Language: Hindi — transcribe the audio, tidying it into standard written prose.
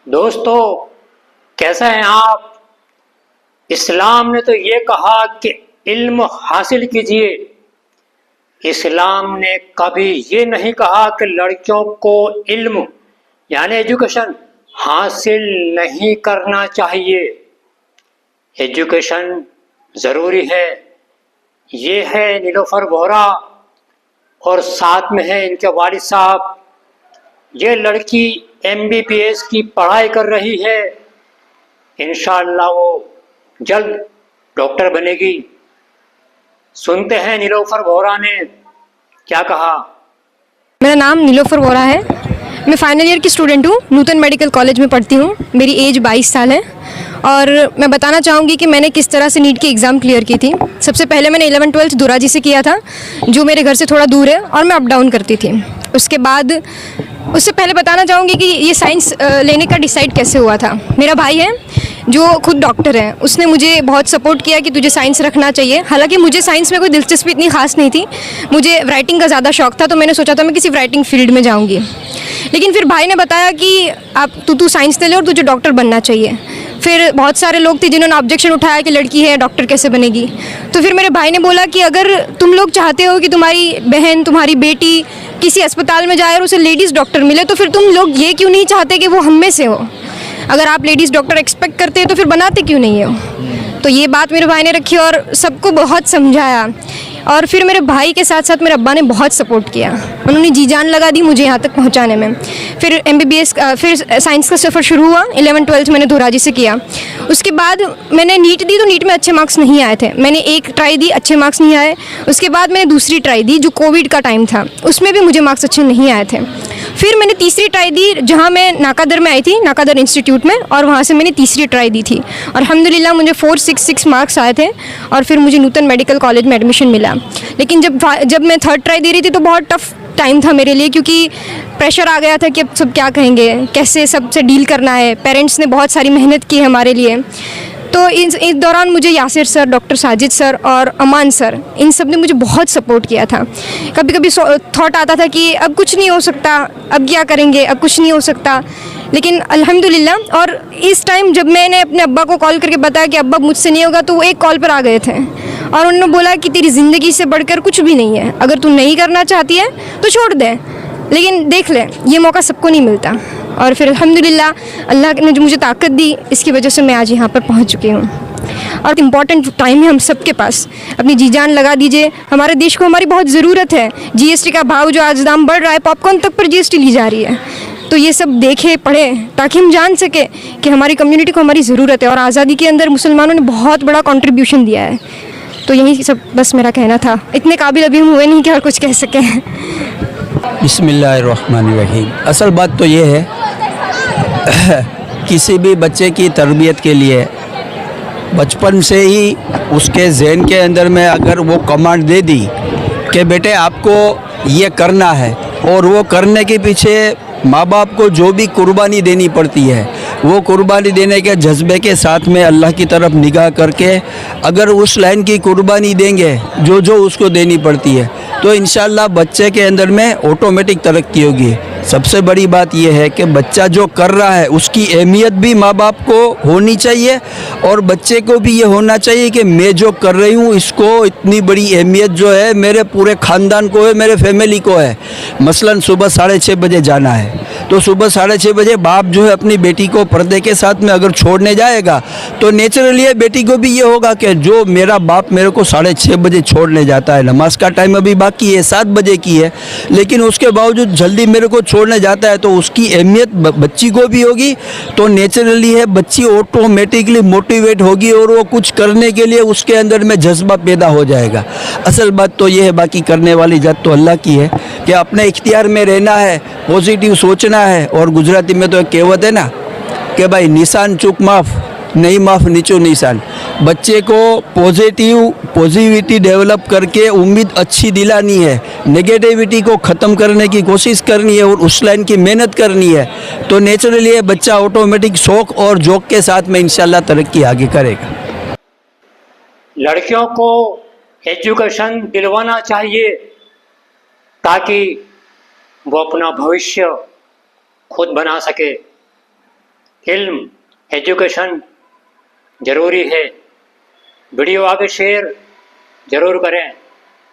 दोस्तों, कैसे हैं आप? इस्लाम ने तो ये कहा कि इल्म हासिल कीजिए। इस्लाम ने कभी ये नहीं कहा कि लड़कियों को इल्म यानी एजुकेशन हासिल नहीं करना चाहिए। एजुकेशन ज़रूरी है। ये है नीलोफर वोहरा और साथ में है इनके वालिद साहब। ये लड़की MBBS की पढ़ाई कर रही है। इंशाअल्लाह वो जल्द डॉक्टर बनेगी। सुनते हैं नीलोफर वोहरा ने क्या कहा। मेरा नाम नीलोफर वोहरा है। मैं फाइनल ईयर की स्टूडेंट हूँ, नूतन मेडिकल कॉलेज में पढ़ती हूँ। मेरी एज 22 साल है और मैं बताना चाहूँगी कि मैंने किस तरह से नीट की एग्ज़ाम क्लियर की थी। सबसे पहले मैंने 11th-12th दुराजी से किया था, जो मेरे घर से थोड़ा दूर है और मैं अप डाउन करती थी। उससे पहले बताना चाहूँगी कि ये साइंस लेने का डिसाइड कैसे हुआ था। मेरा भाई है जो खुद डॉक्टर है, उसने मुझे बहुत सपोर्ट किया कि तुझे साइंस रखना चाहिए। हालांकि मुझे साइंस में कोई दिलचस्पी इतनी खास नहीं थी, मुझे राइटिंग का ज़्यादा शौक था, तो मैंने सोचा था मैं किसी राइटिंग फील्ड में जाऊँगी। लेकिन फिर भाई ने बताया कि तू साइंस ले ले और तुझे डॉक्टर बनना चाहिए। फिर बहुत सारे लोग थे जिन्होंने ऑब्जेक्शन उठाया कि लड़की है डॉक्टर कैसे बनेगी। तो फिर मेरे भाई ने बोला कि अगर तुम लोग चाहते हो कि तुम्हारी बहन, तुम्हारी बेटी किसी अस्पताल में जाए और उसे लेडीज़ डॉक्टर मिले, तो फिर तुम लोग ये क्यों नहीं चाहते कि वो हम में से हो। अगर आप लेडीज़ डॉक्टर एक्सपेक्ट करते हैं तो फिर बनाते क्यों नहीं हो। तो ये बात मेरे भाई ने रखी और सबको बहुत समझाया। और फिर मेरे भाई के साथ साथ मेरे अब्बा ने बहुत सपोर्ट किया। उन्होंने जी जान लगा दी मुझे यहाँ तक पहुँचाने में। फिर MBBS फिर साइंस का सफ़र शुरू हुआ। 11th-12th मैंने धोराजी से किया। उसके बाद मैंने नीट दी, तो नीट में अच्छे मार्क्स नहीं आए थे। मैंने एक ट्राई दी, अच्छे मार्क्स नहीं आए। उसके बाद मैंने दूसरी ट्राई दी जो कोविड का टाइम था, उसमें भी मुझे मार्क्स अच्छे नहीं आए थे। फिर मैंने तीसरी ट्राई दी जहाँ मैं नाकादर में आई थी, नाकादर इंस्टीट्यूट में, और वहाँ से मैंने तीसरी ट्राई दी थी और अल्हम्दुलिल्लाह मुझे 466 मार्क्स आए थे और फिर मुझे नूतन मेडिकल कॉलेज में एडमिशन मिला। लेकिन जब मैं थर्ड ट्राई दे रही थी तो बहुत टफ टाइम था मेरे लिए, क्योंकि प्रेशर आ गया था कि अब सब क्या कहेंगे, कैसे सबसे डील करना है। पेरेंट्स ने बहुत सारी मेहनत की है हमारे लिए। तो इस दौरान मुझे Yasir sir, doctor Sajid sir और अमान सर, इन सब ने मुझे बहुत सपोर्ट किया था। कभी कभी थॉट आता था कि अब कुछ नहीं हो सकता, अब क्या करेंगे, अब कुछ नहीं हो सकता। लेकिन अल्हम्दुलिल्लाह, और इस टाइम जब मैंने अपने अब्बा को कॉल करके बताया कि अब्बा मुझसे नहीं होगा, तो वो एक कॉल पर आ गए थे और उन्होंने बोला कि तेरी ज़िंदगी से बढ़कर कुछ भी नहीं है, अगर तू नहीं करना चाहती है तो छोड़ दे, लेकिन देख ले, ये मौका सबको नहीं मिलता। और फिर अल्हम्दुलिल्लाह अल्लाह ने जो मुझे ताकत दी, इसकी वजह से मैं आज यहाँ पर पहुँच चुकी हूँ। और इम्पॉर्टेंट टाइम है हम सबके पास, अपनी जी जान लगा दीजिए। हमारे देश को हमारी बहुत ज़रूरत है। GST का भाव जो आज दाम बढ़ रहा है, पॉपकॉर्न तक पर GST ली जा रही है। तो ये सब देखें, पढ़ें, ताकि हम जान सकें कि हमारी कम्युनिटी को हमारी ज़रूरत है। और आज़ादी के अंदर मुसलमानों ने बहुत बड़ा कंट्रीब्यूशन दिया है। तो यही सब बस मेरा कहना था। इतने काबिल अभी हम हुए नहीं कि हर कुछ कह सकें। बिस्मिल्लाहिर्रहमानिर्रहीम। असल बात तो ये है किसी भी बच्चे की तरबियत के लिए बचपन से ही उसके ज़हन के अंदर में अगर वो कमांड दे दी कि बेटे आपको ये करना है, और वो करने के पीछे माँ बाप को जो भी कुर्बानी देनी पड़ती है, वो कुर्बानी देने के जज्बे के साथ में अल्लाह की तरफ निगाह करके अगर उस लाइन की कुर्बानी देंगे जो जो उसको देनी पड़ती है, तो इंशाअल्लाह बच्चे के अंदर में ऑटोमेटिक तरक्की होगी। सबसे बड़ी बात यह है कि बच्चा जो कर रहा है उसकी अहमियत भी माँ बाप को होनी चाहिए, और बच्चे को भी ये होना चाहिए कि मैं जो कर रही हूँ इसको इतनी बड़ी अहमियत जो है मेरे पूरे ख़ानदान को है, मेरे फैमिली को है। मसलन सुबह 6:30 बजे जाना है, तो सुबह 6:30 बजे बाप जो है अपनी बेटी को पर्दे के साथ में अगर छोड़ने जाएगा, तो नेचुरली बेटी को भी ये होगा कि जो मेरा बाप मेरे को 6:30 बजे छोड़ने जाता है, नमाज का टाइम अभी बाकी है, 7 बजे की है, लेकिन उसके बावजूद जल्दी मेरे को छोड़ने जाता है, तो उसकी अहमियत बच्ची को भी होगी। तो नेचुरली है बच्ची ऑटोमेटिकली मोटिवेट होगी और वो कुछ करने के लिए उसके अंदर में जज्बा पैदा हो जाएगा। असल बात तो ये है, बाकी करने वाली जात तो अल्लाह की है, कि अपने इख्तियार में रहना है, पॉजिटिव सोचना है। और गुजराती में तो एक कहावत है ना कि भाई निशान चूक माफ़, नहीं माफ़ नीचो निशान। बच्चे को पॉजिटिविटी डेवलप करके उम्मीद अच्छी दिलानी है, नेगेटिविटी को ख़त्म करने की कोशिश करनी है और उस लाइन की मेहनत करनी है। तो नेचुरली ये बच्चा ऑटोमेटिक शौक़ और जोक के साथ में इंशाल्लाह तरक्की आगे करेगा। लड़कियों को एजुकेशन दिलवाना चाहिए ताकि वो अपना भविष्य खुद बना सके। इल्म, एजुकेशन ज़रूरी है। वीडियो आगे शेयर ज़रूर करें।